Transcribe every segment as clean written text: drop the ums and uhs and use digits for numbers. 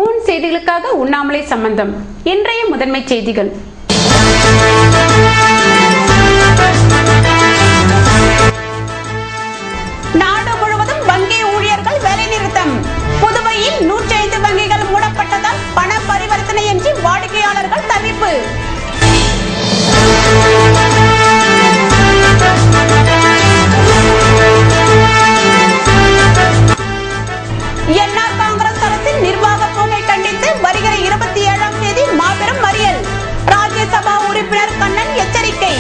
ஊன் செய்திகளுக்காக உண்ணாமலை சம்பந்தம். இன்றைய முதன்மை செய்திகள். நாடு முழுவதும் வங்கி ஊழியர்கள் வேலைநிறுத்தம். புதுவையில் 105 வங்கிகள் மூடப்பட்டதால் பண பரிவர்த்தனையின்றி வாடிக்கையாளர்கள் தவிப்பு. என்ஆர் காங்கிரஸ் அரசின் நிர்வாக போக்கை கண்டித்து வருகிற 27ஆம் தேதி மாபெரும் மறியல். ராஜ்யசபா உறுப்பினர் கண்ணன் எச்சரிக்கை.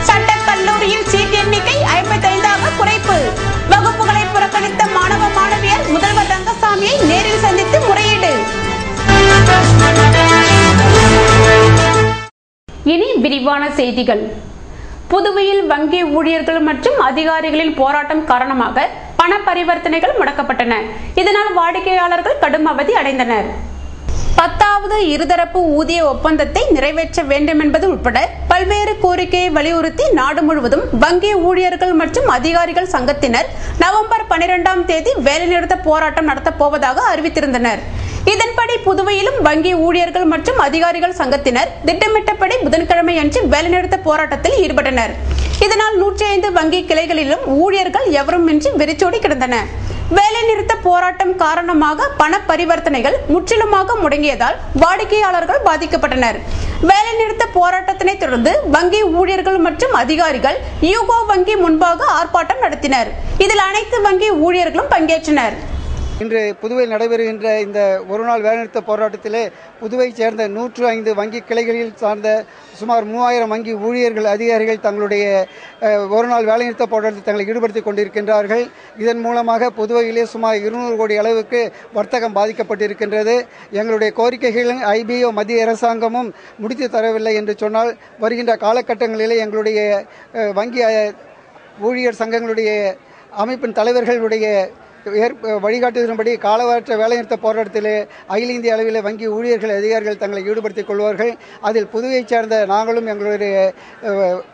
சட்டக்கல்லூரியில் சீட் எண்ணிக்கை 55ஆக குறைப்பு. வகுப்புகளை புறக்கணித்த மாணவ மாணவியர் முதல்வர் ரங்கசாமியை நேரில் சந்தித்து முறையீடு. இனி விரிவான செய்திகள். புதுவையில் வங்கி ஊழியர்கள் மற்றும் அதிகாரிகளின் போராட்டம் காரணமாக பண பரிவர்த்தனைகள் முடக்கப்பட்டன. இதனால் வாடிக்கையாளர்கள் கடும் அவதி அடைந்தனர். 10வது இருதரப்பு ஊதிய ஒப்பந்தத்தை நிறைவேற்ற வேண்டும் என்பது உட்பட பல்வேறு கோரிக்கையை வலியுறுத்தி நாடு முழுவதும் வங்கி ஊழியர்கள் மற்றும் அதிகாரிகள் சங்கத்தினர் நவம்பர் 12ஆம் தேதி வேலைநிறுத்த போராட்டம் நடத்தப் போவதாக அறிவித்திருந்தனர். இதன்படி புதுவையிலும் வங்கி ஊழியர்கள் மற்றும் அதிகாரிகள் சங்கத்தினர் திட்டமிட்டபடி புதன்கிழமை அன்று வேலைநிறுத்த போராட்டத்தில் ஈடுபட்டனர். இதனால் 105 வங்கி கிளைகளிலும் ஊழியர்கள் எவருமின்றி வெறிச்சோடி கிடந்தனர். வேலைநிறுத்த போராட்டம் காரணமாக பண பரிவர்த்தனைகள் முற்றிலுமாக முடங்கியதால் வாடிக்கையாளர்கள் பாதிக்கப்பட்டனர். வேலைநிறுத்த போராட்டத்தினை தொடர்ந்து வங்கி ஊழியர்கள் மற்றும் அதிகாரிகள் யூகோ வங்கி முன்பாக ஆர்ப்பாட்டம் நடத்தினர். இதில் அனைத்து வங்கி ஊழியர்களும் பங்கேற்றனர். இன்று புதுவையில் நடைபெறுகின்ற இந்த ஒருநாள் வேலைநிறுத்த போராட்டத்திலே புதுவையைச் சேர்ந்த 105 வங்கி கிளைகளில் சார்ந்த சுமார் 3000 வங்கி ஊழியர்கள் அதிகாரிகள் தங்களுடைய ஒருநாள் வேலைநிறுத்த போராட்டத்தில் தங்களை ஈடுபடுத்திக் கொண்டிருக்கின்றார்கள். இதன் மூலமாக புதுவையிலே சுமார் 200 கோடி அளவுக்கு வர்த்தகம் பாதிக்கப்பட்டிருக்கின்றது. எங்களுடைய கோரிக்கைகள் ஐபிஓ மத்திய அரசாங்கமும் முடித்து தரவில்லை என்று சொன்னால் வருகின்ற காலகட்டங்களிலே எங்களுடைய வங்கி ஊழியர் சங்கங்களுடைய அமைப்பின் தலைவர்களுடைய வழிகாட்டுதலின்படி காலவற்ற வேலைநிறுத்த போராட்டத்திலே அகில இந்திய அளவில் வங்கி ஊழியர்கள் அதிகாரிகள் தங்களை ஈடுபடுத்திக் கொள்வார்கள். அதில் புதுவையைச் சேர்ந்த நாங்களும் எங்களுடைய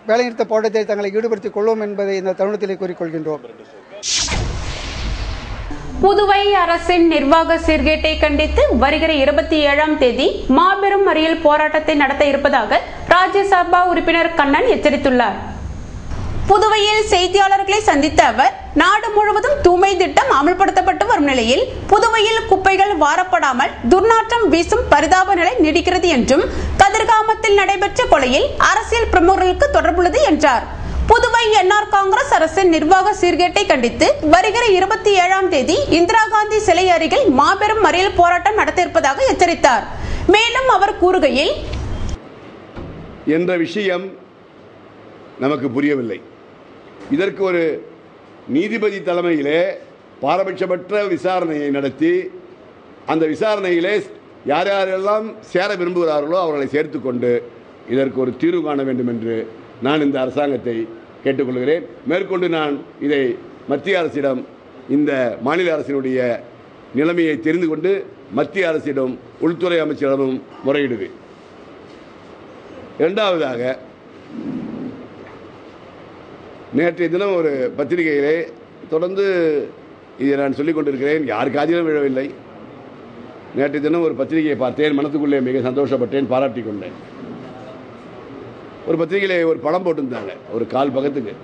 வேலைநிறுத்த போராட்டத்தில் தங்களை ஈடுபடுத்திக் கொள்வோம் என்பதை இந்த தருணத்திலே கூறிக்கொள்கின்றோம். புதுவை அரசின் நிர்வாக சீர்கேட்டை கண்டித்து வருகிற 27ஆம் தேதி மாபெரும் மறியல் போராட்டத்தை நடத்த இருப்பதாக ராஜ்யசபா உறுப்பினர் கண்ணன் எச்சரித்துள்ளார். புதுவையில் செய்தியாளர்களை சந்தித்த அவர், நாடு முழுவதும் தூய்மை திட்டம் அமல்படுத்தப்பட்டு வரும் நிலையில் புதுவையில் குப்பைகள் வாரப்படாமல் துர்நாற்றம் வீசும் பரிதாப நிலை நீடிக்கிறது என்றும், கதிர்காமத்தில் நடைபெற்ற கொலையில் அரசியல் பிரமுகர்களுக்கு தொடர்புள்ளது என்றார். புதுவை என்ஆர் காங்கிரஸ் அரசின் நிர்வாக சீர்கேட்டை கண்டித்து வருகிற 27ஆம் தேதி இந்திரா காந்தி சிலை அருகில் மாபெரும் மறியல் போராட்டம் நடத்த இருப்பதாக எச்சரித்தார். மேலும் அவர் கூறுகையில், என்ற விஷயம் நமக்கு புரியவில்லை. இதற்கு ஒரு நீதிபதி தலைமையிலே பாரபட்சமற்ற விசாரணையை நடத்தி அந்த விசாரணையிலே யார் யாரெல்லாம் சேர விரும்புகிறார்களோ அவர்களை சேர்த்துக்கொண்டு இதற்கு ஒரு தீர்வு காண வேண்டும் என்று நான் இந்த அரசாங்கத்தை கேட்டுக்கொள்கிறேன். மேற்கொண்டு நான் இதை மத்திய அரசிடம் இந்த மாநில அரசினுடைய நிலைமையை தெரிந்து கொண்டு மத்திய அரசிடம் உள்துறை அமைச்சரிடமும் முறையிடுவேன். இரண்டாவதாக, நேற்றைய தினம் ஒரு பத்திரிகையிலே தொடர்ந்து இதை நான் சொல்லிக் கொண்டிருக்கிறேன், யாருக்கு அதிலும் விழவில்லை. நேற்றைய தினம் ஒரு பத்திரிகையை பார்த்தேன், மனத்துக்குள்ளே மிக சந்தோஷப்பட்டேன், பாராட்டி கொண்டேன். ஒரு பத்திரிகையிலே ஒரு படம் போட்டிருந்தாங்க, ஒரு 1/4 பக்கத்துக்கு,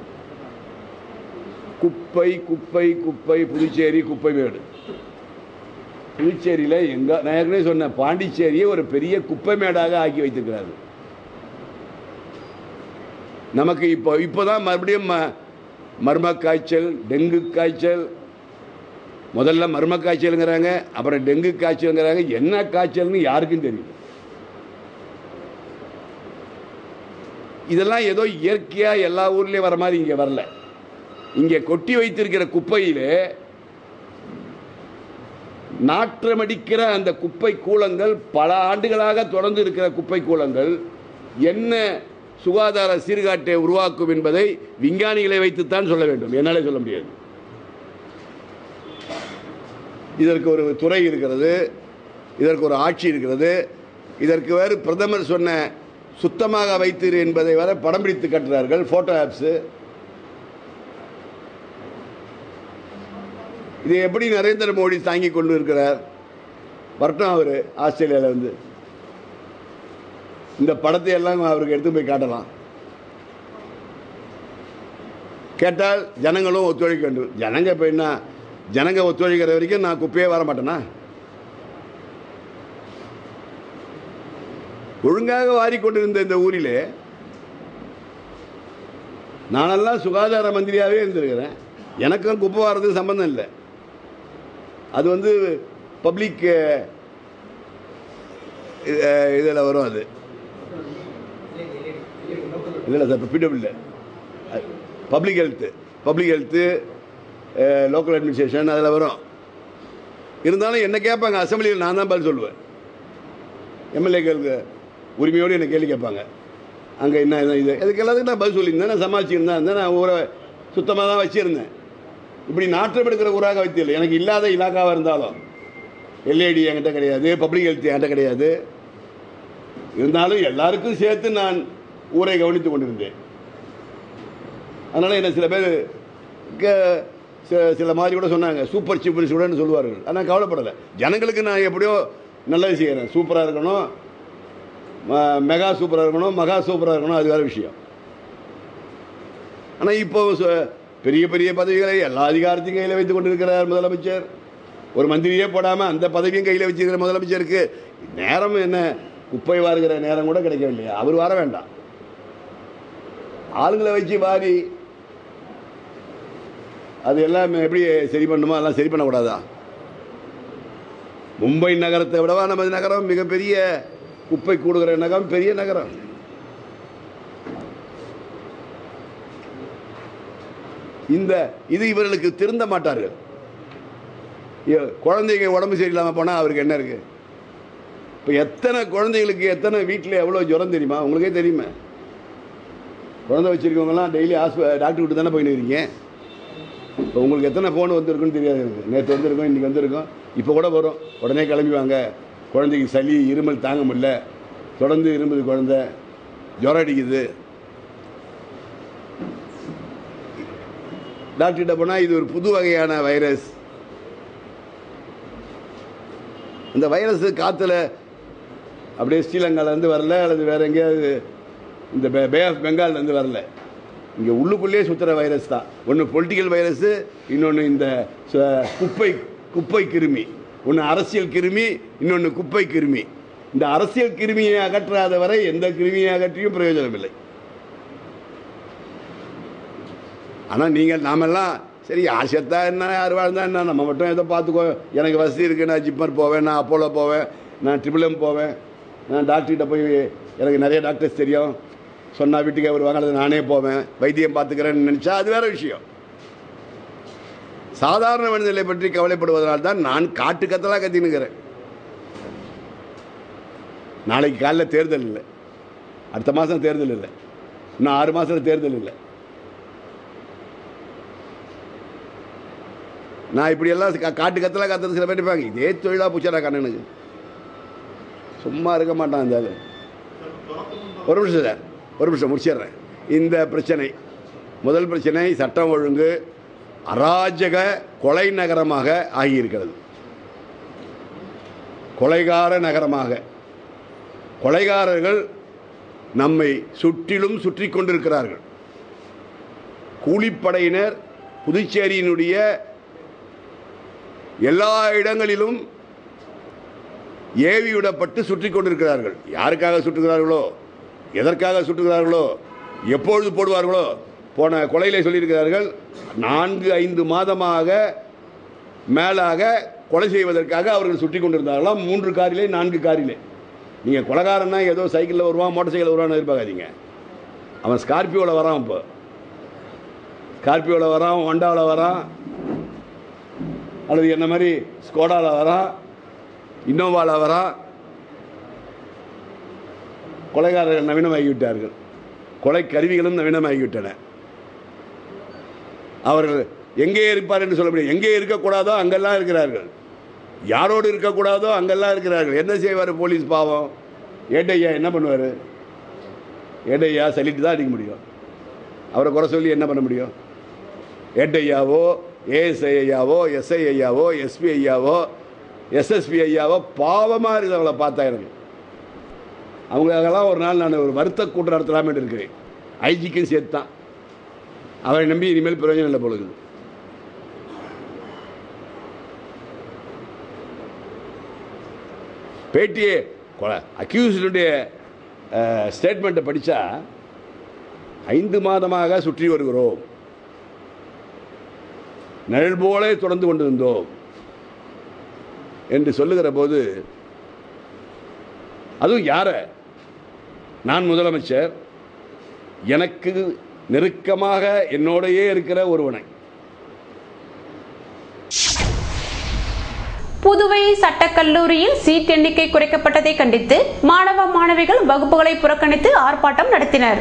குப்பை குப்பை குப்பை புதுச்சேரி குப்பை மேடு. புதுச்சேரியில் நான் ஏற்கனவே சொன்ன பாண்டிச்சேரியை ஒரு பெரிய குப்பை மேடாக ஆக்கி வைத்திருக்கிறார்கள். நமக்கு இப்போதான் மறுபடியும் மர்ம காய்ச்சல், டெங்கு காய்ச்சல், முதல்ல மர்ம காய்ச்சலுங்கிறாங்க, அப்புறம் டெங்கு காய்ச்சலுங்கிறாங்க. என்ன காய்ச்சல்னு யாருக்கும் தெரியும். இதெல்லாம் ஏதோ இயற்கையாக எல்லா ஊர்லேயும் வர மாதிரி இங்கே வரல. இங்கே கொட்டி வைத்திருக்கிற குப்பையிலே நாற்றமடிக்கிற அந்த குப்பை கூலங்கள், பல ஆண்டுகளாக தொடர்ந்து இருக்கிற குப்பை கூலங்கள் என்ன சுகாதார சீர்காட்டை உருவாக்கும் என்பதை விஞ்ஞானிகளை வைத்துத்தான் சொல்ல வேண்டும், என்னாலே சொல்ல முடியாது. இதற்கு ஒரு துறை இருக்கிறது, இதற்கு ஒரு ஆட்சி இருக்கிறது, இதற்கு வேறு பிரதமர் சொன்ன சுத்தமாக வைத்திரு என்பதை வரை படம் பிடித்து கட்டுறார்கள். Photo apps. இது எப்படி நரேந்திர மோடி தாங்கிக் கொண்டு இருக்கிறார்? வரட்டும், அவர் ஆஸ்திரேலியாவில் வந்து இந்த படத்தை எல்லாம் அவருக்கு எடுத்து போய் காட்டலாம். கேட்டால் ஜனங்களும் ஒத்துழைக்க வேண்டும். ஜனங்க இப்போ என்ன, ஜனங்க ஒத்துழைக்கிற வரைக்கும் நான் குப்பையே வர மாட்டேனா? ஒழுங்காக வாரிக்கொண்டிருந்த இந்த ஊரிலே நானெல்லாம் சுகாதார மந்திரியாகவே இருந்திருக்கிறேன். எனக்கும் குப்பை வர்றதுக்கு சம்பந்தம் இல்லை. அது வந்து பப்ளிக் இதில் வரும். அது இல்லை sir, PW public health local administration அதில் வரும். இருந்தாலும் என்ன கேட்பாங்க அசம்பிளியில், நான் தான் பதில் சொல்லுவேன். எம்எல்ஏக்களுக்கு உரிமையோடு என்னை கேள்வி கேட்பாங்க. அங்கே என்ன இது இதுக்கு எல்லாத்துக்கும் நான் பதில் சொல்லியிருந்தேன். நான் சமாளிச்சுருந்தேன். நான் ஊரை சுத்தமாக தான் வச்சுருந்தேன். இப்படி நாட்டம் எடுக்கிற ஊராக வைத்தியல். எனக்கு இல்லாத இலாக்காவாக இருந்தாலும் எல்ஏடி என்கிட்ட கிடையாது, பப்ளிக் ஹெல்த் என்கிட்ட கிடையாது. இருந்தாலும் எல்லாருக்கும் சேர்த்து நான் ஊரை கவனித்து கொண்டிருந்தேன். அதனால் என்ன சில பேர் சில மாதிரி கூட சொன்னாங்க, சூப்பர் சீஃப் மினிஸ்டர்னு சொல்லுவார்கள். ஆனால் கவலைப்படலை. ஜனங்களுக்கு நான் எப்படியோ நல்லது செய்கிறேன். சூப்பராக இருக்கணும், மெகா சூப்பராக இருக்கணும், மகா சூப்பராக இருக்கணும், அது வேறு விஷயம். ஆனால் இப்போ பெரிய பெரிய பதவிகளை எல்லா அதிகாரத்தையும் கையில் வைத்துக் கொண்டிருக்கிறார் முதலமைச்சர். ஒரு மந்திரியே போடாமல் அந்த பதவியும் கையில் வச்சிருக்கிற முதலமைச்சருக்கு நேரம் என்ன, குப்பை வாருகிற நேரம் கூட கிடைக்கவில்லையா? அவர் வர வேண்டாம். ஆளுங்களை வச்சு வாரி அது எல்லாம் எப்படி சரி பண்ணுமோ எல்லாம் சரி பண்ணக்கூடாதா? மும்பை நகரத்தை விடவா நமது நகரம் மிகப்பெரிய குப்பை கூடுகிற நகரம், பெரிய நகரம். இது இவர்களுக்கு திருந்த மாட்டார்கள். குழந்தைங்க உடம்பு சரியில்லாமல் போனால் அவருக்கு என்ன இருக்கு? இப்போ எத்தனை குழந்தைகளுக்கு எத்தனை வீட்டில் எவ்வளோ ஜுரம் தெரியுமா? உங்களுக்கே தெரியுமா? குழந்தை வச்சுருக்கவங்கலாம் டெய்லி டாக்டர் கிட்ட தானே போயின்னு இருக்கீங்க. இப்போ உங்களுக்கு எத்தனை ஃபோன் வந்துருக்குன்னு தெரியாது எனக்கு. நேற்று வந்திருக்கோம், இன்றைக்கி வந்திருக்கோம், இப்போ கூட வரும். உடனே கிளம்பி வாங்க, குழந்தைக்கு சளி இருமல் தாங்க முடியல, தொடர்ந்து இருமுது, குழந்தை ஜுரம் அடிக்குது. டாக்டர்கிட்ட போனால் இது ஒரு புது வகையான வைரஸ். அந்த வைரஸ் காற்றுல அப்படியே ஸ்ரீலங்காவிலேருந்து வரல, அல்லது வேறு எங்கேயாவது இந்த பே ஆஃப் பெங்கால்லேருந்து வரல. இங்கே உள்ளுக்குள்ளேயே சுற்றுற வைரஸ் தான். ஒன்று பொலிட்டிக்கல் வைரஸு, இன்னொன்று இந்த குப்பை கிருமி. ஒன்று அரசியல் கிருமி, இன்னொன்று குப்பை கிருமி. இந்த அரசியல் கிருமியை அகற்றாத வரை எந்த கிருமியை அகற்றியும் பிரயோஜனம் இல்லை. ஆனால் நீங்கள் நாமெல்லாம் சரி ஆசைத்தா என்ன, யார் வாழ்ந்தா என்ன, நம்ம மட்டும் எதை பார்த்துக்கோ, எனக்கு வசதி இருக்குது, நான் ஜிப்மர் போவேன், நான் அப்போலோ போவேன், நான் ட்ரிபிள் எம் போவேன், நான் டாக்டர்கிட்ட போய் எனக்கு நிறைய டாக்டர்ஸ் தெரியும், சொன்னால் வீட்டுக்கே வருவாங்க, அல்லது நானே போவேன், வைத்தியம் பார்த்துக்கிறேன்னு நினச்சா அது வேறு விஷயம். சாதாரண மனிதர்களை பற்றி கவலைப்படுவதனால் தான் நான் காட்டு கத்தலாக கத்தினுக்கிறேன். நாளைக்கு காலையில் தேர்தல் இல்லை, அடுத்த மாதம் தேர்தல் இல்லை, இன்னும் 6 மாதத்தில் தேர்தல் இல்லை. நான் இப்படியெல்லாம் காட்டு கத்தலாக கத்துறது சில பேர் இருப்பாங்க, இதே தொழிலாக பூச்சாரா கண்ணனுக்கு சும்மா இருக்க மாட்டான். அந்த ஒரு நிமிஷம் சார், ஒரு நிமிஷம் முடிச்சிடுறேன். இந்த பிரச்சனை, முதல் பிரச்சனை சட்டம் ஒழுங்கு அராஜக கொலை நகரமாக ஆகியிருக்கிறது. கொலைகார நகரமாக. கொலைகாரர்கள் நம்மை சுற்றிலும் சுற்றி கொண்டிருக்கிறார்கள். கூலிப்படையினர் புதுச்சேரியினுடைய எல்லா இடங்களிலும் ஏவிவிடப்பட்டு சுற்றி கொண்டிருக்கிறார்கள். யாருக்காக சுற்றுகிறார்களோ, எதற்காக சுற்றுகிறார்களோ, எப்பொழுது போடுவார்களோ, போன கொலையிலே சொல்லியிருக்கிறார்கள் 4-5 மாதமாக மேலாக கொலை செய்வதற்காக அவர்கள் சுற்றி கொண்டிருந்தார்களாம். 3 காரிலே 4 காரிலே. நீங்கள் கொலைகாரன்னா ஏதோ சைக்கிளில் வருவான், மோட்டர் சைக்கிளில் வருவான்னு எதிர்பார்க்காதீங்க. அவன் ஸ்கார்பியோவில் வரான், இப்போ ஸ்கார்பியோவில் வரான், ஹோண்டாவில் வரான், அல்லது என்ன மாதிரி ஸ்கோடாவில் வரான், இன்னோவாவில் வரான். கொலைகாரர்கள் நவீனமாகிவிட்டார்கள். கொலை கருவிகளும் நவீனமாகிவிட்டன. அவர்கள் எங்கே இருப்பார் என்று சொல்ல முடியும். எங்கே இருக்கக்கூடாதோ அங்கெல்லாம் இருக்கிறார்கள், யாரோடு இருக்கக்கூடாதோ அங்கெல்லாம் இருக்கிறார்கள். என்ன செய்வார் போலீஸ்? பாவம் ஏட்டையா என்ன பண்ணுவார்? ஏட்டையா சலிட்டு தான் அடிக்க முடியும். அவரை குறை சொல்லி என்ன பண்ண முடியும்? ஏட்டையாவோ ஏஎஸ்ஐ ஐயாவோ எஸ்ஐ ஐயாவோ எஸ்பி ஐயாவோ எஸ்எஸ்பி ஐயாவோ பாவமாக இருக்குது அவங்கள பார்த்தா. எனக்கு அவங்களுக்கெல்லாம் ஒரு நாள் நான் ஒரு வருத்த கூட்டம் நடத்தலாமே இருக்கிறேன். ஐஜிக்கும் சேர்த்து தான். அவரை நம்பி இனிமேல் பிரயோஜனம் இல்லை போலுது. பேட்டியே அக்யூஸ்டுடைய ஸ்டேட்மெண்ட்டை படித்தா 5 மாதமாக சுற்றி வருகிறோம், நிழல் போல தொடர்ந்து கொண்டிருந்தோம் என்று சொல்லுகிற போது, அதுவும் யார? நான் முதலமைச்சர், எனக்கு நெருக்கமாக என்னோடையே இருக்கிற ஒருவனை. புதுவை சட்டக்கல்லூரியில் சீட் எண்ணிக்கை குறைக்கப்பட்டதை கண்டித்து மாணவ மாணவிகள் வகுப்புகளை புறக்கணித்து ஆர்ப்பாட்டம் நடத்தினர்.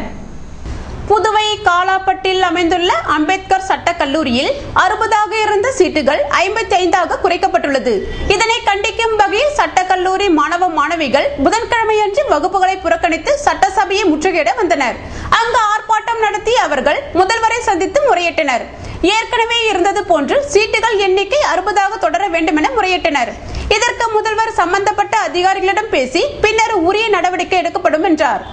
புதுவை காலாப்பட்டில் அமைந்துள்ள அம்பேத்கர் சட்டக்கல்லூரியில் 60ஆக இருந்த சீட்டுகள் 55ஆக குறைக்கப்பட்டுள்ளது. இதனை கண்டிக்கும் வகையில் சட்டக்கல்லூரி மாணவ மாணவிகள் புதன்கிழமையன்று வகுப்புகளை புறக்கணித்து சட்டசபையை முற்றுகையிட வந்தனர். அங்கு ஆர்ப்பாட்டம் நடத்தி அவர்கள் முதல்வரை சந்தித்து முறையிட்டனர். ஏற்கனவே இருந்தது போன்று சீட்டுகள் எண்ணிக்கை 60ஆக தொடர வேண்டும் என முறையிட்டனர். இதற்கு முதல்வர் சம்பந்தப்பட்ட அதிகாரிகளிடம் பேசி பின்னர் உரிய நடவடிக்கை எடுக்கப்படும் என்றார்.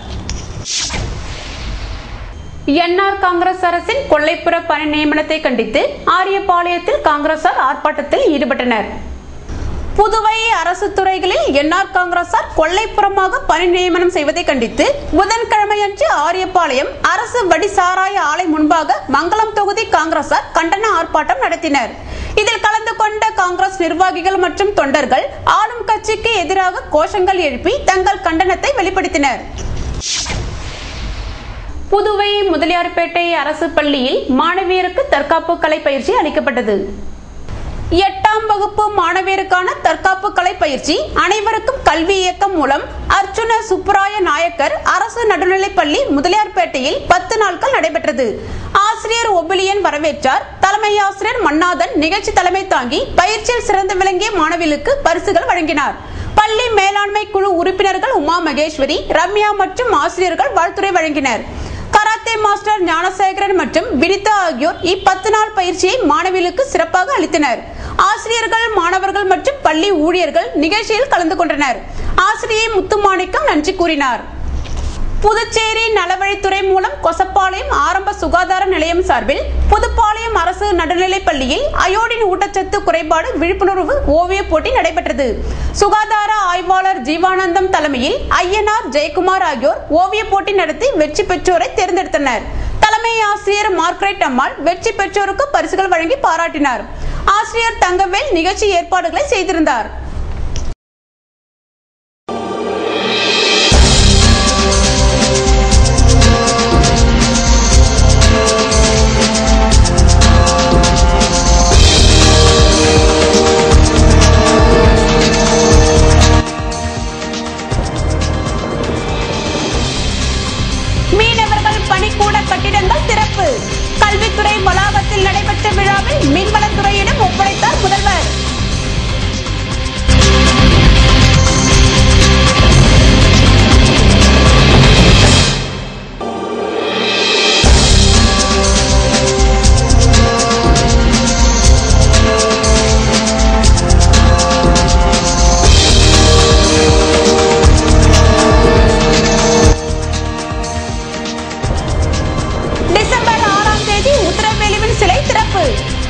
என்ஆர் காங்கிரஸ் அரசின் கொல்லைப்புற பணி நியமனத்தை கண்டித்து ஆரியபாளையத்தில் காங்கிரசார் ஆர்ப்பாட்டத்தில் ஈடுபட்டனர். புதுவை அரசு துறைகளில் என்ஆர் காங்கிரசார் கொல்லைப்புறமாக பணி நியமனம் செய்வதை கண்டித்து புதன்கிழமையன்று ஆரியபாளையம் அரசு வடிசாராய ஆலை முன்பாக மங்களம் தொகுதி காங்கிரசார் கண்டன ஆர்ப்பாட்டம் நடத்தினர். இதில் கலந்து கொண்ட காங்கிரஸ் நிர்வாகிகள் மற்றும் தொண்டர்கள் ஆளும் கட்சிக்கு எதிராக கோஷங்கள் எழுப்பி தங்கள் கண்டனத்தை வெளிப்படுத்தினர். புதுவை முதலியார்பேட்டை அரசு பள்ளியில் மாணவியருக்கு தற்காப்பு கலை பயிற்சி அளிக்கப்பட்டது. 8ஆம் வகுப்பு மாணவியருக்கான தற்காப்பு கலை பயிற்சி அனைவருக்கும் கல்வி இயக்கம் மூலம் அர்ச்சுன சுப்பராய நாயக்கர் அரசு நடுநிலைப்பள்ளி முதலியார்பேட்டையில் 10 நாட்கள் நடைபெற்றது. ஆசிரியர் ஒபிலியன் வரவேற்றார். தலைமை ஆசிரியர் மன்னாதன் நிகழ்ச்சி தலைமை தாங்கி பயிற்சியில் சிறந்து விளங்கிய மாணவிகளுக்கு பரிசுகள் வழங்கினார். பள்ளி மேலாண்மை குழு உறுப்பினர்கள் உமா மகேஸ்வரி, ரம்யா மற்றும் ஆசிரியர்கள் வாழ்த்துரை வழங்கினர். கராத்தே மாஸ்டர் ஞானசேகரன் மற்றும் வினிதா ஆகியோர் 10 நாள் பயிற்சியை மாணவிகளுக்கு சிறப்பாக அளித்தனர். ஆசிரியர்கள், மாணவர்கள் மற்றும் பள்ளி ஊழியர்கள் நிகழ்ச்சியில் கலந்து கொண்டனர். ஆசிரியை முத்துமாணிக்கம் நன்றி கூறினார். புதுச்சேரி நலவழித்துறை மூலம் கொசப்பாளையம் ஆரம்ப சுகாதார நிலையம் சார்பில் புதுப்பாளையம் அரசு நடுநிலைப் பள்ளியில் அயோடின் ஊட்டச்சத்து குறைபாடு விழிப்புணர்வு ஓவிய போட்டி நடைபெற்றது. சுகாதார ஆய்வாளர் ஜீவானந்தம் தலைமையில் ஐயனார், ஜெயக்குமார் ஆகியோர் ஓவிய போட்டி நடத்தி வெற்றி பெற்றோரை தேர்ந்தெடுத்தனர். தலைமை ஆசிரியர் மார்க்ரெட் அம்மாள் வெற்றி பெற்றோருக்கு பரிசுகள் வழங்கி பாராட்டினார். ஆசிரியர் தங்கவேல் நிகழ்ச்சி ஏற்பாடுகளை செய்திருந்தார். பணிக்கூட கட்டிடங்கள் திறப்பு. கல்வித்துறை வளாகத்தில் நடைபெற்ற விழாவில் மீன்வளத்துறையிடம் ஒப்படைத்தார் முதல்வர்.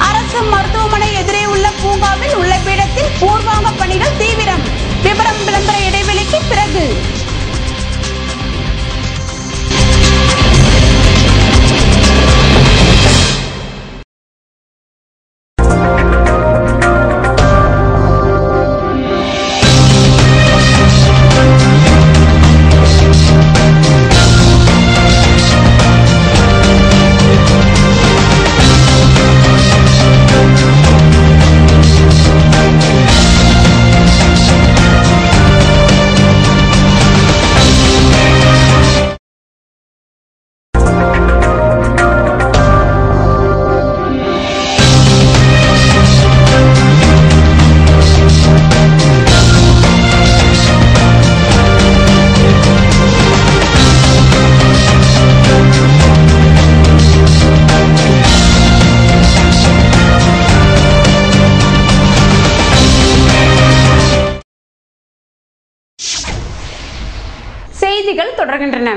அரசு மருத்துவமனை எதிரே உள்ள பூங்காவில் உள்ள பீடத்தில் பூர்வாங்க பணிகள் தீவிரம். விபரம் விளம்பர இடைவெளிக்கு பிறகு. தொடர்கின்றன.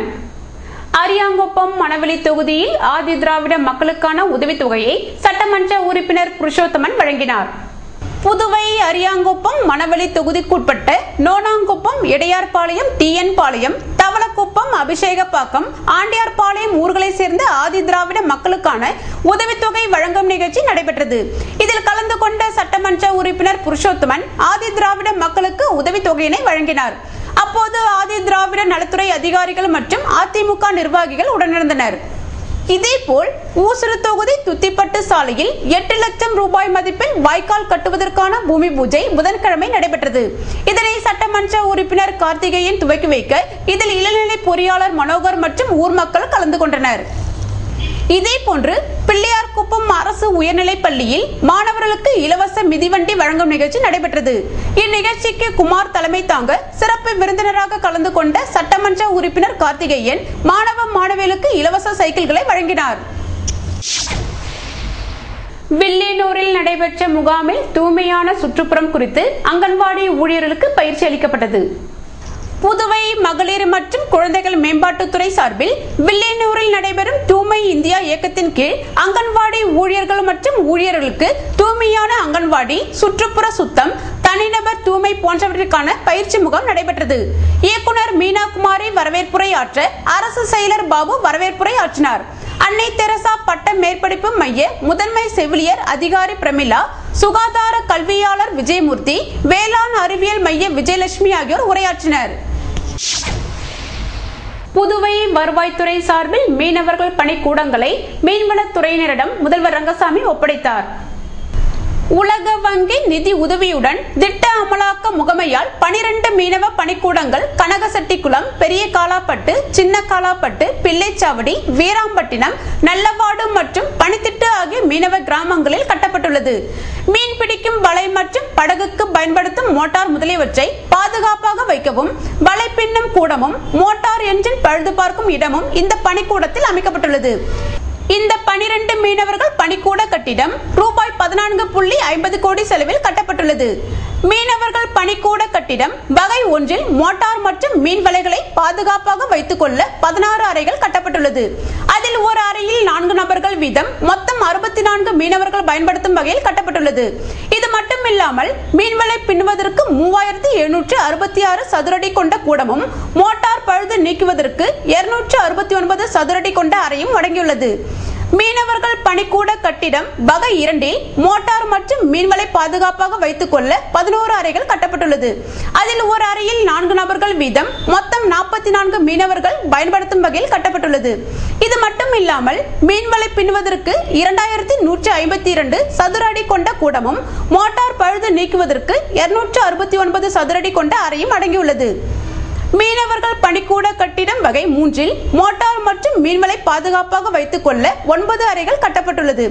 அரியாங்குப்பம் மணவெளி தொகுதியில் ஆதி திராவிட மக்களுக்கான உதவித்தொகையை சட்டமன்ற உறுப்பினர் புருஷோத்தமன் வழங்கினார். புதுவை அரியாங்குப்பம் மணவெளி தொகுதிக்குட்பட்ட நோனாங்குப்பம், இடையார்பாளையம், டிஎன் பாளையம், தவளக்குப்பம், அபிஷேகப்பாக்கம், ஆண்டியார்பாளையம் ஊர்களை சேர்ந்த ஆதி திராவிட மக்களுக்கான உதவித்தொகை வழங்கும் நிகழ்ச்சி நடைபெற்றது. இதில் கலந்து கொண்ட சட்டமன்ற உறுப்பினர் புருஷோத்தமன் ஆதி திராவிட மக்களுக்கு உதவித்தொகையினை வழங்கினார். அப்போது ஆதி திராவிட நலத்துறை அதிகாரிகள் மற்றும் அதிமுக நிர்வாகிகள் உடனிருந்தனர். இதேபோல் ஊசுறு தொகுதி துத்திப்பட்டு சாலையில் 8 லட்சம் ரூபாய் மதிப்பில் வாய்க்கால் கட்டுவதற்கான பூமி பூஜை புதன்கிழமை நடைபெற்றது. இதனை சட்டமன்ற உறுப்பினர் கார்த்திகேயன் துவக்கி வைக்க இதில் இளநிலை பொறியாளர் மனோகர் மற்றும் ஊர் மக்கள் கலந்து கொண்டனர். இதேபோன்று பிள்ளையார்குப்பம் அரசு உயர்நிலைப் பள்ளியில் மாணவர்களுக்கு இலவச மிதிவண்டி வழங்கும் நிகழ்ச்சி நடைபெற்றது. இந்நிகழ்ச்சிக்கு குமார் தலைமை தாங்க சிறப்பு விருந்தினராக கலந்து கொண்ட சட்டமன்ற உறுப்பினர் கார்த்திகேயன் மாணவ மாணவிகளுக்கு இலவச சைக்கிள்களை வழங்கினார். வில்லியனூரில் நடைபெற்ற முகாமில் தூய்மையான சுற்றுப்புறம் குறித்து அங்கன்வாடி ஊழியர்களுக்கு பயிற்சி அளிக்கப்பட்டது. புதுவை மகளிர் மற்றும் குழந்தைகள் மேம்பாட்டுத்துறை சார்பில் வில்லியனூரில் நடைபெறும் தூய்மை இந்தியா இயக்கத்தின் கீழ் அங்கன்வாடி ஊழியர்கள் மற்றும் ஊழியர்களுக்கு தூய்மையான அங்கன்வாடி, சுற்றுப்புற சுத்தம், தனிநபர் தூய்மை போன்றவற்றிற்கான பயிற்சி முகாம் நடைபெற்றது. இயக்குனர் மீனா குமாரி வரவேற்புரை ஆற்ற அரசு செயலர் பாபு வரவேற்புரை ஆற்றினார். அன்னை தெரசா பட்ட மேற்படிப்பு மைய முதன்மை செவிலியர் அதிகாரி பிரமிளா, சுகாதார கல்வியாளர் விஜயமூர்த்தி, வேளாண் அறிவியல் மைய விஜயலட்சுமி ஆகியோர் உரையாற்றினர். புதுவை வருவாய்த்துறை சார்பில் மீனவர்கள் பணிக்கூடங்களை மீன்வளத்துறையினரிடம் முதல்வர் ரங்கசாமி ஒப்படைத்தார். உலக வங்கி நிதி உதவியுடன் திட்ட அமலாக்க முகமையால் 12 மீனவ பணிக்கூடங்கள் கனகசெட்டிக்குளம், பெரிய காலாப்பட்டு, சின்ன காலாப்பட்டு, பிள்ளைச்சாவடி, வீராம்பட்டினம், நல்லவாடு மற்றும் பனித்திட்டு ஆகிய மீனவ கிராமங்களில் கட்டப்பட்டுள்ளது. மீன் பிடிக்கும் வலை மற்றும் படகுக்கு பயன்படுத்தும் மோட்டார் முதலியவற்றை பாதுகாப்பாக வைக்கவும் வலை பின்னும் கூடமும் மோட்டார் என்ஜின் பழுது பார்க்கும் இடமும் இந்த பணிக்கூடத்தில் அமைக்கப்பட்டுள்ளது. இந்த 12 மீனவர்கள் பணிக்கூட கட்டிடம் ரூபாய் 14.50 கோடி செலவில் கட்டப்பட்டுள்ளது. மீனவர்கள் பணிக்கூட கட்டிடம் வகை 1 மோட்டார் மற்றும் மீன் வலைகளை பாதுகாப்பாக வைத்துக் கொள்ள 16 அறைகள் கட்டப்பட்டுள்ளது. அதில் ஒரு அறையில் 4 நபர்கள் வீதம் மொத்தம் 64 மீனவர்கள் பயன்படுத்தும் வகையில் கட்டப்பட்டுள்ளது. இது மட்டுமில்லாமல் மீன்வலை பின்னுவதற்கு 3766 சதுரடி கொண்ட கூடமும் மோட்டார் பழுது நீக்குவதற்கு 269 சதுரடி கொண்ட அறையும் அடங்கியுள்ளது. மீனவர்கள் பணிக்கூட கட்டிடம் வகை 2 மோட்டார் மற்றும் மீன்வலை பாதுகாப்பாக வைத்துக் கொள்ள 11 அறைகள் கட்டப்பட்டுள்ளது. அதில் ஒரு அறையில் 4 நபர்கள் வீதம் மொத்தம் 44 மீனவர்கள் பயன்படுத்தும் வகையில் கட்டப்பட்டுள்ளது. இது மட்டும் இல்லாமல் மீன்வலை பின்னுவதற்கு 2152 சதுர அடி கொண்ட கூடமும் மோட்டார் பழுது நீக்குவதற்கு 269 சதுர அடி கொண்ட அறையும் அடங்கியுள்ளது. மீனவர்கள் பணிக்கூட கட்டிடம் வகை 3 மோட்டார் மற்றும் மீன்வலை பாதுகாப்பாக வைத்துக் கொள்ள 9 அறைகள் கட்டப்பட்டுள்ளது.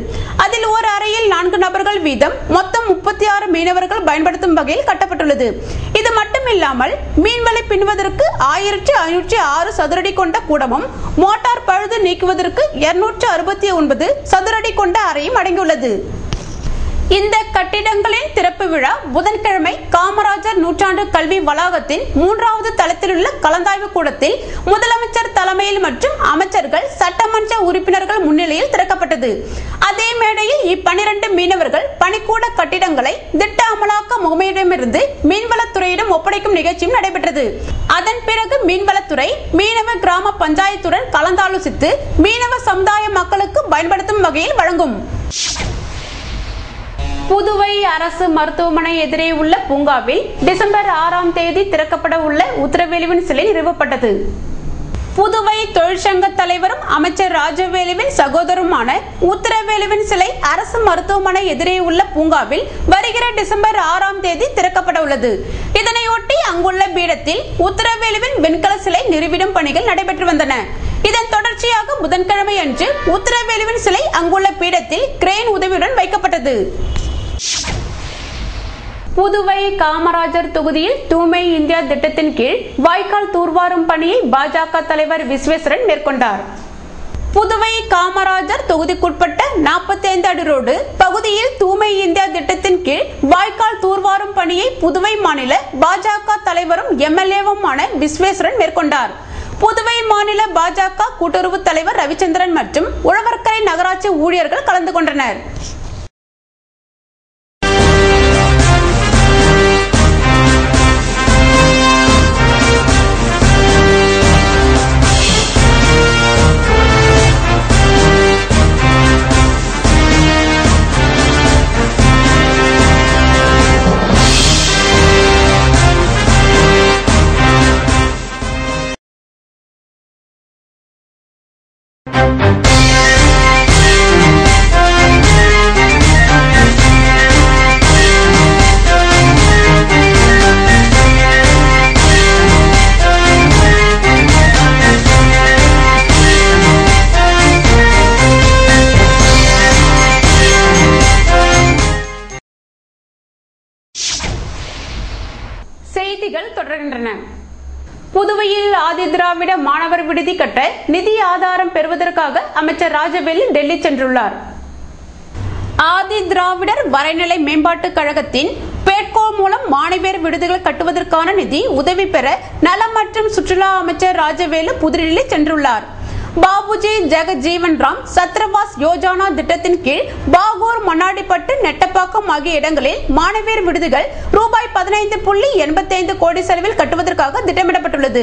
அதில் ஒரு அறையில் 4 நபர்கள் வீதம் மொத்தம் 36 மீனவர்கள் பயன்படுத்தும் வகையில் கட்டப்பட்டுள்ளது. இது மட்டுமில்லாமல் மீன்வலை பின்னுவதற்கு 1506 சதுரடி கொண்ட கூடமும் மோட்டார் பழுது நீக்குவதற்கு 269 சதுரடி கொண்ட அறையும் அடங்கியுள்ளது. இந்த கட்டிடங்களின் திறப்பு விழா புதன்கிழமை காமராஜர் நூற்றாண்டு கல்வி வளாகத்தின் 3வது தளத்தில் உள்ள கலந்தாய்வு கூடத்தில் முதலமைச்சர் தலைமையில் மற்றும் அமைச்சர்கள், சட்டமன்ற உறுப்பினர்கள் முன்னிலையில் திறக்கப்பட்டது. அதே மேடையில் 12 மீனவர்கள் பணிக்கூட கட்டிடங்களை திட்ட அமலாக்க முகமையிடமிருந்து மீன்வளத்துறையிடம் ஒப்படைக்கும் நிகழ்ச்சியும் நடைபெற்றது. அதன் பிறகு மீன்வளத்துறை மீனவ கிராம பஞ்சாயத்துடன் கலந்தாலோசித்து மீனவ சமுதாய மக்களுக்கு பயன்படுத்தும் வகையில் வழங்கும். புதுவை அரசு மருத்துவமனை எதிரே உள்ள பூங்காவில் டிசம்பர் 6ஆம் தேதி திறக்கப்பட உள்ள உத்தரவேலுவின் சிலை நிறுவப்பட்டது. புதுவை தொழிற்சங்க தலைவரும் அமைச்சர் ராஜவேலுவின் சகோதரருமான உத்தரவேலுவின் சிலை அரசு மருத்துவமனை எதிரே உள்ள பூங்காவில் வருகிற டிசம்பர் 6ஆம் தேதி திறக்கப்பட உள்ளது. இதனையொட்டி அங்குள்ள பீடத்தில் உத்தரவேலுவின் வெண்கல சிலை நிறுவிடும் பணிகள் நடைபெற்று வந்தன. இதன் தொடர்ச்சியாக புதன்கிழமை அன்று உத்தரவேலுவின் சிலை அங்குள்ள பீடத்தில் கிரேன் உதவியுடன் வைக்கப்பட்டது. புதுவை காமராஜர் தொகுதியில் தூய்மை இந்தியா திட்டத்தின் கீழ் வாய்க்கால் தூர்வாரும் பணியை பாஜக தலைவர் விஸ்வேஸ்வரன் மேற்கொண்டார். புதுவை காமராஜர் தொகுதிக்குட்பட்ட 45 அடி ரோடு பகுதியில் தூய்மை இந்தியா திட்டத்தின் கீழ் வாய்க்கால் தூர்வாரும் பணியை புதுவை மாநில பாஜக தலைவரும் எம்எல்ஏவுமான விஸ்வேஸ்வரன் மேற்கொண்டார். புதுவை மாநில பாஜக கூட்டுறவு தலைவர் ரவிச்சந்திரன் மற்றும் உழவர்கரை நகராட்சி ஊழியர்கள் கலந்து கொண்டனர். செய்திகள் தொடர்கின்றன. புதுவையில் ஆதி திராவிட மாணவர் விடுதி கட்ட நிதி ஆதாரம் பெறுவதற்காக அமைச்சர் ராஜவேலு டெல்லி சென்றுள்ளார். ஆதி திராவிடர் வரைநிலை மேம்பாட்டுக் கழகத்தின் பேட்கோ மூலம் மாணவியர் விடுதிகள் கட்டுவதற்கான நிதி உதவி பெற நலம் மற்றும் சுற்றுலா அமைச்சர் ராஜவேலு புதுடில்லி சென்றுள்ளார். பாபுஜி ஜெகஜீவன் ராம் சத்ரவாஸ் யோஜனா திட்டத்தின் கீழ் பாகூர், மண்ணாடிப்பட்டு, நெட்டப்பாக்கம் ஆகிய இடங்களில் மாணவியர் விடுதிகள் ரூபாய் 15.85 கோடி செலவில் கட்டுவதற்காக திட்டமிடப்பட்டுள்ளது.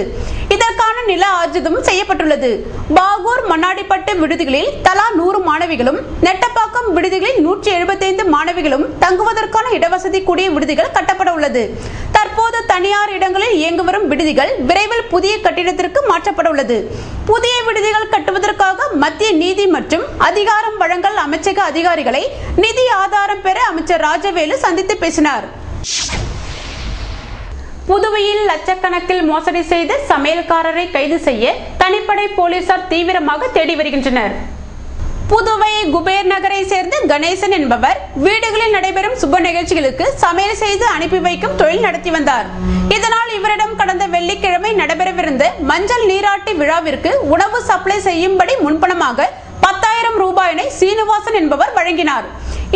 இதற்கான நில ஆர்ஜிதம் செய்யப்பட்டுள்ளது. பாகூர், மண்ணாடிப்பட்டு விடுதிகளில் தலா 100 மாணவிகளும், நெட்டப்பாக்கம் விடுதிகளில் 175 மாணவிகளும் தங்குவதற்கான இடவசதி கூடிய விடுதிகள் கட்டப்பட உள்ளது. தற்போது தனியார் இடங்களில் இயங்கி வரும் விடுதிகள் விரைவில் புதிய கட்டிடத்திற்கு மாற்றப்பட உள்ளது. புதிய விடுதிகள் கட்டுவதற்காக மத்திய நீதி மற்றும் அதிகாரம் வழங்கல் அமைச்சக அதிகாரிகளை நிதி ஆதாரம் பெற அமைச்சர் ராஜவேலு சந்தித்து பேசினார். புதுவையில் லட்சக்கணக்கில் மோசடி செய்த சமையல்காரரை கைது செய்ய தனிப்படை போலீசார் தீவிரமாக தேடி வருகின்றனர். புதுவை குபேர் நகரை சேர்ந்த கணேசன் என்பவர் வீடுகளில் நடைபெறும் சுப நிகழ்ச்சிகளுக்கு சமையல் செய்து அனுப்பி வைக்கும் தொழில் நடத்தி வந்தார். இதனால் இவரிடம் கடந்த வெள்ளிக்கிழமை நடைபெறவிருந்த மஞ்சள் நீராட்டு விழாவிற்கு உணவு சப்ளை செய்யும்படி முன்பணமாக 10,000 ரூபாயினை சீனிவாசன் என்பவர் வழங்கினார்.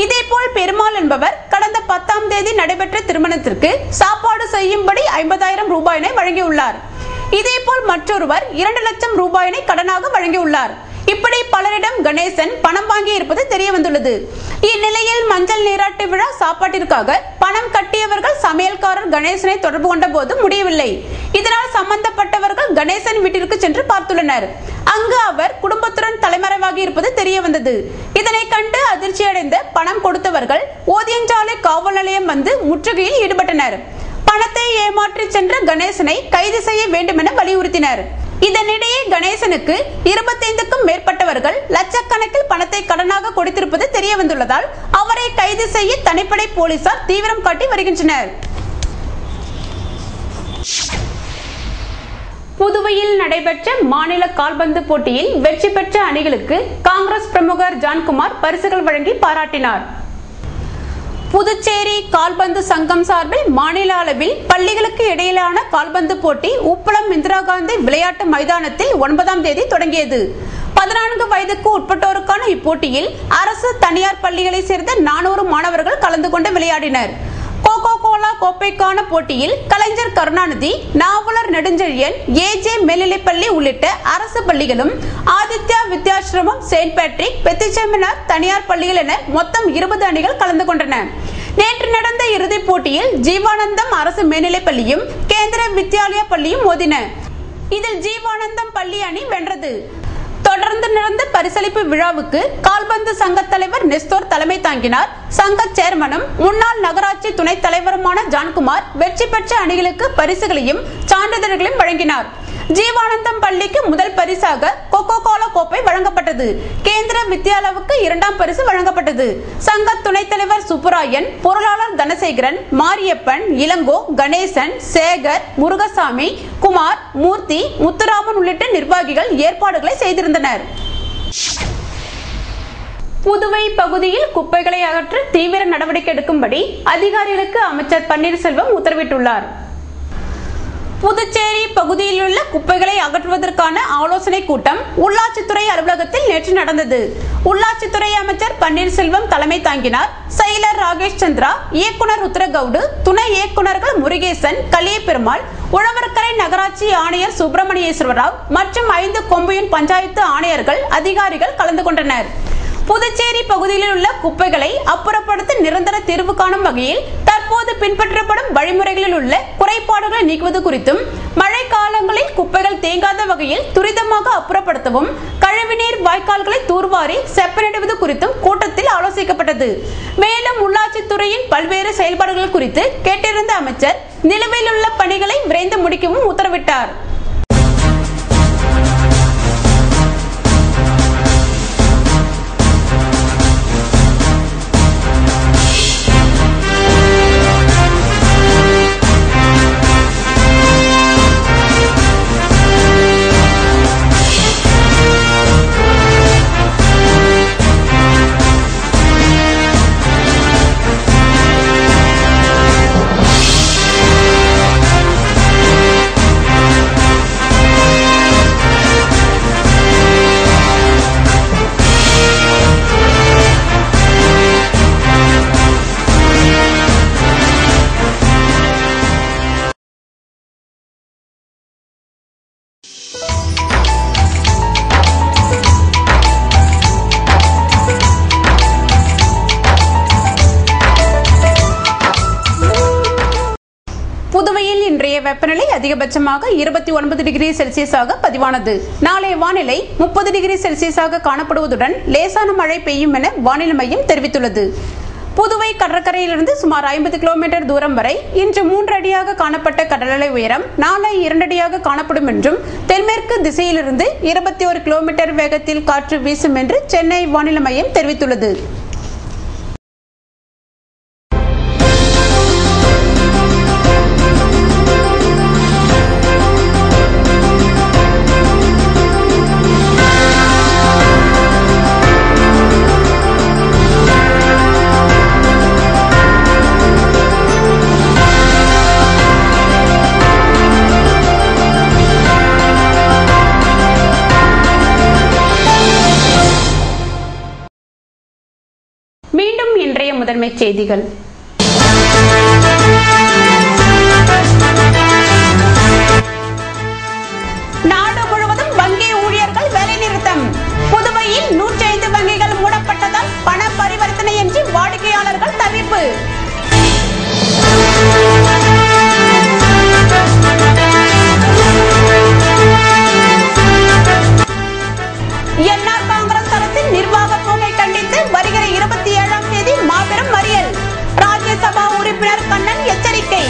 இதேபோல் பெருமாள் என்பவர் கடந்த 10ஆம் தேதி நடைபெற்ற திருமணத்திற்கு சாப்பாடு செய்யும்படி 50,000 ரூபாயினை வழங்கியுள்ளார். இதேபோல் மற்றொருவர் 2 லட்சம் ரூபாயினை கடனாக வழங்கியுள்ளார். இப்படி பலரிடம் கணேசன் பணம் வாங்கி இருப்பது தெரிய வந்துள்ளது. இந்நிலையில் மஞ்சள் நீராட்டு விழா சாப்பாட்டிற்காக பணம் கட்டியவர்கள் சமையல்காரர் கணேசனை தொடர்பு கொண்ட போது முடியவில்லை. இதனால் சம்பந்தப்பட்டவர்கள் கணேசன் வீட்டிற்கு சென்று பார்த்துள்ளனர். அங்கு அவர் குடும்பத்துடன் தலைமறைவாகி இருப்பது தெரிய வந்தது. இதனை கண்டு அதிர்ச்சியடைந்த பணம் கொடுத்தவர்கள் ஓதியஞ்சாலை காவல் நிலையம் வந்து முற்றுகையில் ஈடுபட்டனர். பணத்தை ஏமாற்றி சென்ற கணேசனை கைது செய்ய வேண்டும் என வலியுறுத்தினர். இதனிடையே கணேசனுக்கு 25க்கும் மேற்பட்டவர்கள் லட்சக்கணக்கில் பணத்தை கடனாக கொடுத்திருப்பது தெரிய வந்துள்ளதால் அவரை கைது செய்ய தனிப்படை போலீசார் தீவிரம் காட்டி வருகின்றனர். புதுவையில் நடைபெற்ற மாநில கால்பந்து போட்டியில் வெற்றி பெற்ற அணிகளுக்கு காங்கிரஸ் பிரமுகர் ஜான்குமார் பரிசுகள் வழங்கி பாராட்டினார். புதுச்சேரி கால்பந்து சங்கம் சார்பில் மாநில அளவில் பள்ளிகளுக்கு இடையிலான கால்பந்து போட்டி உப்பளம் இந்திரா காந்தி விளையாட்டு மைதானத்தில் 9ஆம் தேதி தொடங்கியது. 14 வயதுக்கு உட்பட்டோருக்கான இப்போட்டியில் அரசு, தனியார் பள்ளிகளை சேர்ந்த 400 மாணவர்கள் கலந்து கொண்டு விளையாடினர். கோகோ கோலா கோப்பைக்கான போட்டியில் கலைஞர் கருணாநிதி, நாவலர் நெடுஞ்செழியன், ஏஜே மேல்நிலைப்பள்ளி உள்ளிட்ட அரசு பள்ளிகளும், ஆதித்யா வித்யாசிரமம், செயின்ட் பேட்ரிக், பெத்திச்செமினார் தனியார் பள்ளிகள் என மொத்தம் 20 அணிகள் கலந்து கொண்டன. நேற்று நடந்த இறுதிப் போட்டியில் ஜீவானந்தம் அரசு மேல்நிலைப்பள்ளியும் கேந்திர வித்யாலயா பள்ளியும் மோதின. இதில் ஜீவானந்தம் பள்ளி அணி வென்றது. தொடர்ந்து நடந்த பரிசளிப்பு விழாவுக்கு கால்பந்து சங்க தலைவர் நெஸ்தோர் தலைமை தாங்கினார். சங்க சேர்மனும் முன்னாள் நகராட்சி துணைத் தலைவருமான ஜான்குமார் வெற்றி பெற்ற அணிகளுக்கு பரிசுகளையும் சான்றிதழ்களையும் வழங்கினார். ஜீவானந்தம் பள்ளிக்கு முதல் பரிசாக கோகோ கோலா கோப்பை வழங்கப்பட்டது. கேந்திர வித்யாலயாவுக்கு 2ஆம் பரிசு வழங்கப்பட்டது. சங்க துணைத் தலைவர் சுப்புராயன், பொருளாளர் தனசேகரன், மாரியப்பன், இளங்கோ, கணேசன், சேகர், முருகசாமி, குமார், மூர்த்தி, முத்துராமன் உள்ளிட்ட நிர்வாகிகள் ஏற்பாடுகளை செய்திருந்தனர். புதுவை பகுதியில் குப்பைகளை அகற்ற தீவிர நடவடிக்கை எடுக்கும்படி அதிகாரிகளுக்கு அமைச்சர் பன்னீர்செல்வம் உத்தரவிட்டுள்ளார். புதுச்சேரி பகுதியில் உள்ள குப்பைகளை அகற்றுவதற்கான ஆலோசனை கூட்டம் உள்ளாட்சித்துறை அலுவலகத்தில் நேற்று நடந்தது. உள்ளாட்சித்துறை அமைச்சர் பன்னீர்செல்வம் தலைமை தாங்கினார். செயலர் ராகேஷ் சந்திரா, இயக்குனர் ருத்ரகவுடு, துணை இயக்குநர்கள் முருகேசன், கலியபெருமாள், உழவர்கரை நகராட்சி ஆணையர் சுப்பிரமணியேஸ்வர ராவ் மற்றும் 5 கொம்புயூன் பஞ்சாயத்து ஆணையர்கள் அதிகாரிகள் கலந்து கொண்டனர். புதுச்சேரி பகுதியில் உள்ள குப்பைகளை அப்புறப்படுத்த நிரந்தர தீர்வு காணும் வகையில் தற்போது பின்பற்றப்படும் வழிமுறைகளில் உள்ள குறைபாடுகளை நீக்குவது குறித்தும், மழை காலங்களில் குப்பைகள் தேங்காத வகையில் துரிதமாக அப்புறப்படுத்தவும், கழிவுநீர் வாய்க்கால்களை தூர்வாரி செப்பனிடுவது குறித்தும் கூட்டத்தில் ஆலோசிக்கப்பட்டது. மேலும் உள்ளாட்சித்துறையின் பல்வேறு செயல்பாடுகள் குறித்து கேட்டிருந்த அமைச்சர் நிலுவையில் உள்ள பணிகளை விரைந்து முடிக்கவும் உத்தரவிட்டார். புதுவையில் இன்றைய வெப்பநிலை அதிகபட்சமாக 29 டிகிரி செல்சியஸாக பதிவானது. நாளைய வானிலை 30 டிகிரி செல்சியஸாக காணப்படுவதுடன் லேசான மழை பெய்யும் என வானிலை மையம் தெரிவித்துள்ளது. புதுவை கடற்கரையிலிருந்து சுமார் 50 கிலோமீட்டர் தூரம் வரை இன்று 3 அடியாக காணப்பட்ட கடலலை உயரம் நாளை 2 அடியாக காணப்படும் என்றும், தென்மேற்கு திசையிலிருந்து 21 கிலோமீட்டர் வேகத்தில் காற்று வீசும் என்று சென்னை வானிலை மையம் தெரிவித்துள்ளது. மீண்டும் இன்றைய முதன்மை செய்திகள். நாடு முழுவதும் வங்கி ஊழியர்கள் வேலைநிறுத்தம். புதுவையில் 105 வங்கிகள் மூடப்பட்டதால் பண பரிவர்த்தனையின்றி வாடிக்கையாளர்கள் தவிப்பு. என்ஆர் காங்கிரஸ் தரப்பில் நிர்வாக போக்கை கண்டித்து வருகிற 27ஆம் தேதி மாபெரும் மறியல். ராஜ்யசபா உறுப்பினர் கண்ணன் எச்சரிக்கை.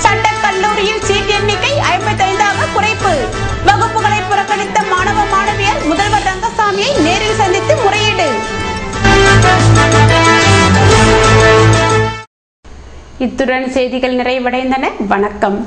சட்டக்கல்லூரியில் சீட் எண்ணிக்கை 55ஆக குறைப்பு. வகுப்புகளை புறக்கணித்த மாணவ மாணவியர் முதல்வர் ரங்கசாமியை நேரில் சந்தித்து முறையீடு. இத்துடன் செய்திகள் நிறைவடைந்தன. வணக்கம்.